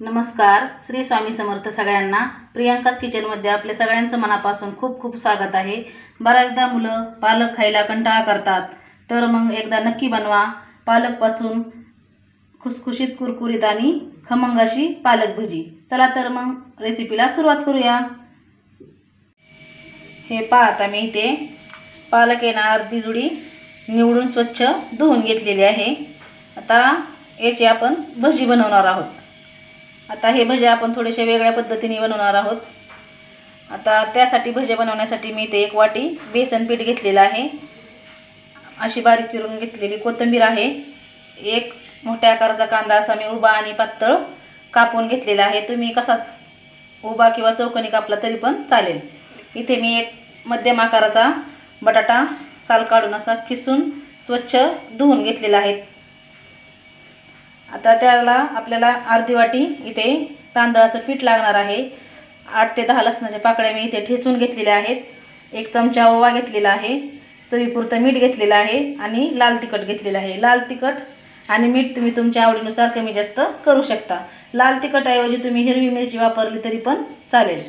नमस्कार. श्री स्वामी समर्थ सगळ्यांना. प्रियांकास किचनमध्ये आपले सगळ्यांचं मनापासून खूप खूप स्वागत आहे. बऱ्याचदा मुलं पालक खायला कंटाळा करतात, तर मग एकदा नक्की बनवा पालकपासून खुसखुशीत कुरकुरीत आणि खमंग अशी पालक भजी. चला तर मग रेसिपीला सुरुवात करूया. हे पहा, आता मी इथे पालक अर्धी जुडी निवडून स्वच्छ धुवून घेतलेली आहे. आता याची आपण भजी बनवणार आहोत. आता हे भजी आपण थोडेसे वेगळ्या पद्धतीने बनवणार आहोत. आता त्यासाठी भजी बनवण्यासाठी मी इथे 1 वाटी बेसन पीठ घेतलेलं आहे. अशी बारीक चिरून घेतलेली कोथिंबीर आहे. 1 मोठ्या आकाराचा कांदा असा मी उभा आणि पातळ कापून घेतलेला आहे. तुम्ही कसा उभा किंवा चौकोनी कापला तरी पण चालेल. इथे मी 1 मध्यम आकाराचा बटाटा साल काढून असा किसून स्वच्छ धुवून घेतलेला आहे. आता त्याला आपल्याला अर्धी वाटी इथे तांदळाचं पीठ लागणार आहे. 8 ते 10 लसणाच्या पाकळ्या मी इथे ठेचून घेतलेल्या आहेत. 1 चमचा ओवा घेतलेला आहे. चवीपुरतं मीठ घेतलेलं आहे आणि लाल तिखट घेतलेलं आहे. लाल तिखट आणि मीठ तुम्ही तुमच्या आवडीनुसार कमी जास्त करू शकता. लाल तिखटऐवजी तुम्ही हिरवी मिरची वापरली तरी पण चालेल.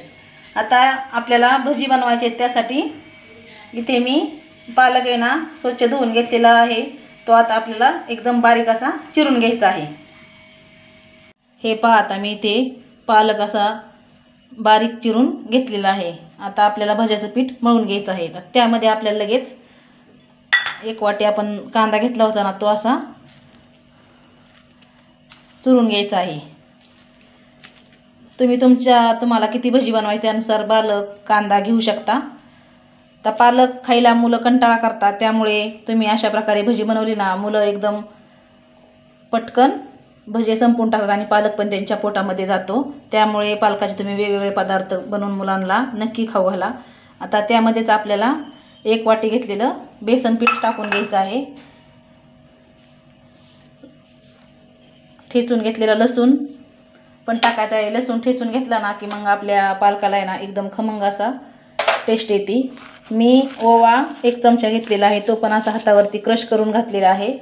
आता आपल्याला भजी बनवायची आहे, त्यासाठी इथे मी पालक स्वच्छ धुवून घेतलेला आहे. तो आता आपल्याला एकदम बारीक असा चिरून घ्यायचा आहे. हे पहा, आता मी इथे पालक असा बारीक चिरून घेतलेला आहे. आता आपल्याला भज्याचं पीठ मळून घ्यायचं आहे. त्यामध्ये आपल्याला लगेच 1 वाटी आपण कांदा घेतला होता ना, तो असा चुरून घ्यायचा आहे. तुम्हाला किती भजी बनवायची त्यानुसार पालक कांदा घेऊ शकता. तर पालक खायला मुलं कंटाळा करतात, त्यामुळे तुम्ही अशा प्रकारे भजी बनवली ना, मुलं एकदम पटकन भजी संपून टाकतात आणि पालक पण त्यांच्या पोटामध्ये जातो. त्यामुळे पालकाचे तुम्ही वेगवेगळे पदार्थ बनवून मुलांना नक्की खाऊ घाला. आता त्यामध्येच आपल्याला 1 वाटी घेतलेलं बेसन पीठ टाकून घ्यायचं आहे. ठेचून घेतलेलं लसूण पण टाकायचं आहे. लसूण ठेचून घेतला ना की मग आपल्या पालकाला एकदम खमंग असा टेस्ट येते. मी ओवा 1 चमचा घेतलेला आहे. तो पण असा हातावरती क्रश करून घातलेला आहे,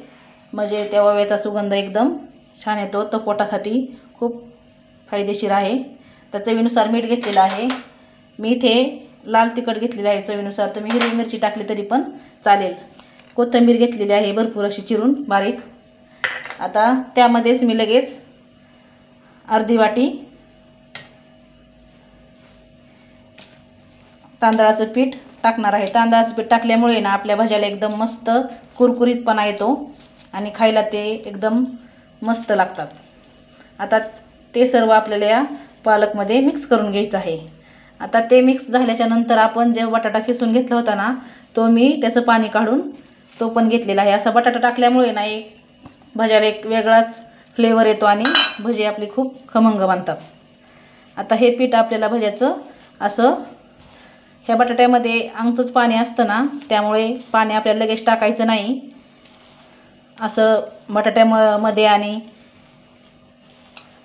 म्हणजे त्या ओव्याचा सुगंध एकदम छान येतो. तो पोटासाठी खूप फायदेशीर आहे. तर चवीनुसार मीठ घेतलेलं आहे. मी इथे लाल तिखट घेतलेलं आहे चवीनुसार. तुम्ही हिरवी मिरची टाकली तरी पण चालेल. कोथिंबीर घेतलेली आहे भरपूर अशी चिरून बारीक. आता त्यामध्येच मी लगेच अर्धी वाटी तांदळाचं पीठ टाकणार आहे. तांदळाचं पीठ टाकल्यामुळे ना आपल्या भज्याला एकदम मस्त कुरकुरीतपणा येतो आणि खायला ते एकदम मस्त लागतात. आता ते सर्व आपल्याला या पालकमध्ये मिक्स करून घ्यायचं आहे. आता ते मिक्स झाल्याच्या नंतर आपण जे बटाटा किसून घेतला होता ना, तो मी त्याचं पाणी काढून तो पण घेतलेला आहे. असा बटाटा टाकल्यामुळे ना भज्याला एक वेगळाच फ्लेवर येतो आणि भजी आपली खूप खमंग बनतात. आता हे पीठ आपल्याला भज्याचं असं ह्या बटाट्यामध्ये अंगचंच पाणी असतं ना, त्यामुळे पाणी आपल्याला लगेच टाकायचं नाही. असं बटाट्यामध्ये आणि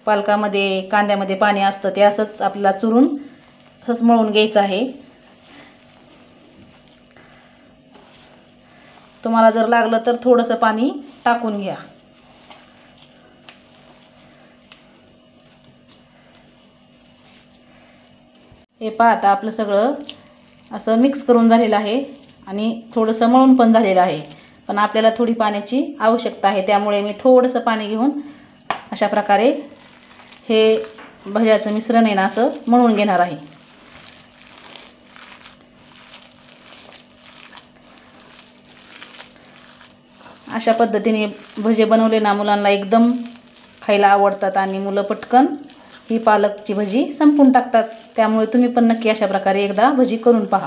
पालकामध्ये कांद्यामध्ये पाणी असतं, ते असंच आपल्याला चुरून असंच मळून घ्यायचं आहे. तुम्हाला जर लागलं तर थोडंसं पाणी टाकून घ्या. हे पहा, आता आपलं सगळं असं मिक्स करून झालेलं आहे आणि थोडंसं मळून पण झालेलं आहे. पण आपल्याला थोडी पाण्याची आवश्यकता आहे, त्यामुळे मी थोडंसं पाणी घेऊन अशा प्रकारे हे भज्याचं मिश्रण ना असं मळून घेणार आहे. अशा पद्धतीने भजे बनवले ना मुलांना एकदम खायला आवडतात आणि मुलं पटकन ही पालकची भजी संपून टाकतात. त्यामुळे तुम्ही पण नक्की अशा प्रकारे एकदा भजी करून पहा.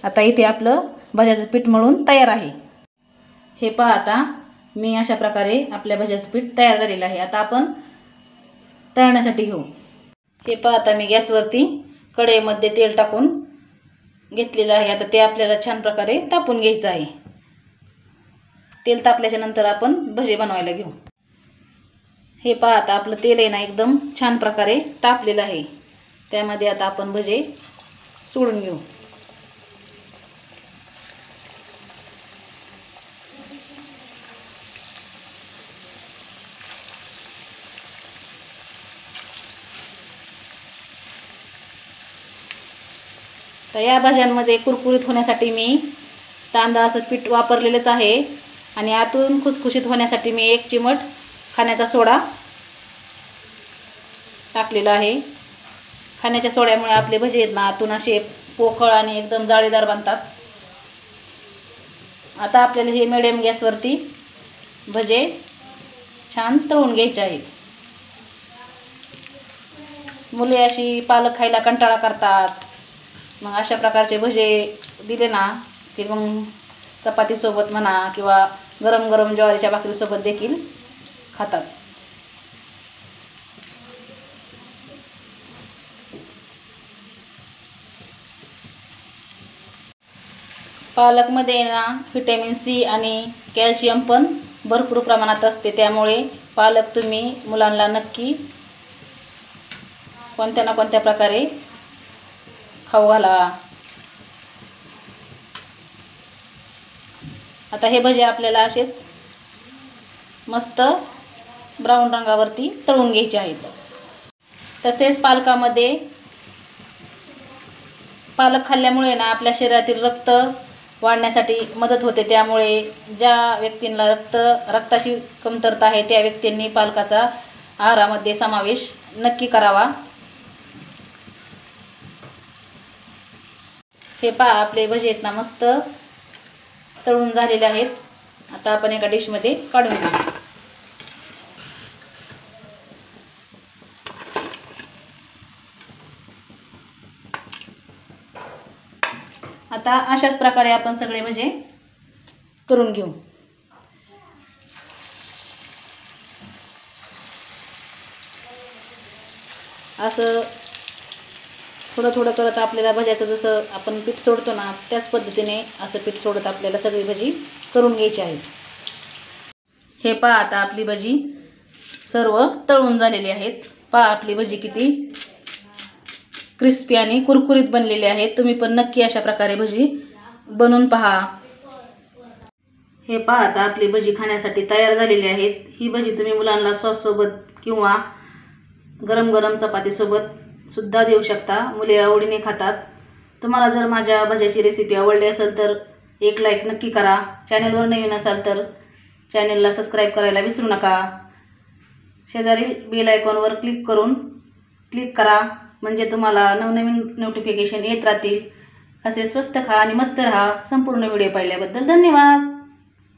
आता इथे आपलं भज्याचं पीठ मळून तयार आहे. हे पहा, आता मी अशा प्रकारे आपल्या भज्याचं पीठ तयार झालेलं आहे. आता आपण तळण्यासाठी घेऊ. हे पहा, आता मी गॅसवरती कढईमध्ये तेल टाकून घेतलेलं आहे. आता ते आपल्याला छान प्रकारे तापून घ्यायचं आहे. तेल तापल्याच्या नंतर आपण भजे बनवायला घेऊ. हे पहा, आता आपलं तेल एकदम छान प्रकारे तापलेलं आहे. त्यामध्ये आता आपण भजे सोडून घेऊ. तर या भाज्यांमध्ये कुरकुरीत होण्यासाठी मी तांदळाचं पीठ वापरलेलंच आहे आणि आतून खुसखुशीत होण्यासाठी मी 1 चिमट खाण्याचा सोडा टाकलेला आहे. खाण्याच्या सोड्यामुळे आपले भजे आहेत ना आतून असे पोकळ आणि एकदम जाळीदार बनतात. आता आपल्याला हे मिडियम गॅसवरती भजे छान तळून घ्यायचे आहेत. मुले अशी पालक खायला कंटाळा करतात, मग अशा प्रकारचे भजे दिले ना की मग चपातीसोबत म्हणा किंवा गरम गरम ज्वारीच्या भाकरीसोबत देखील खातात. पालकमध्ये ना व्हिटॅमिन सी आणि कॅल्शियम पण भरपूर प्रमाणात असते, त्यामुळे पालक तुम्ही मुलांना नक्की कोणत्या ना कोणत्या प्रकारे खाऊ घाला. आता हे भजे आपल्याला असेच मस्त ब्राऊन रंगावरती तळून घ्यायचे आहेत. तसेच पालक खाल्ल्यामुळे ना आपल्या शरीरातील रक्त वाढण्यासाठी मदत होते, त्यामुळे ज्या व्यक्तींना रक्ताची कमतरता आहे त्या व्यक्तींनी पालकाचा आहारामध्ये समावेश नक्की करावा. हे पहा आपले भजे आहेत ना मस्त तळून झालेले आहेत. आता आपण एका डिशमध्ये काढून घेऊ. आता अशाच प्रकारे आपण सगळे भजे करून घेऊ. असं थोडं थोडं करत आपल्याला भज्याचं जसं आपण पीठ सोडतो ना त्याच पद्धतीने असं पीठ सोडत आपल्याला सगळी भजी करून घ्यायची आहे. हे पहा आता आपली भजी सर्व तळून झालेली आहेत. पहा आपली भजी किती क्रिस्पी आणि कुरकुरीत बनलेली आहेत. तुम्ही पण नक्की अशा प्रकारे भजी बनवून पहा. हे पहा आता आपली भजी खाण्यासाठी तयार झालेली आहेत. ही भजी तुम्ही मुलांना सॉससोबत किंवा गरम गरम चपातीसोबत सुद्धा देऊ शकता. मुले आवडीने खातात. तुम्हाला जर माझ्या भज्याची रेसिपी आवडली असेल तर एक लाईक नक्की करा. चॅनलवर नवीन असाल तर चॅनलला सबस्क्राईब करायला विसरू नका. शेजारील बेल आयकॉनवर क्लिक करा, म्हणजे तुम्हाला नवनवीन नोटिफिकेशन येत राहतील. असे स्वस्त खा आणि मस्त राहा. संपूर्ण व्हिडिओ पाहिल्याबद्दल धन्यवाद.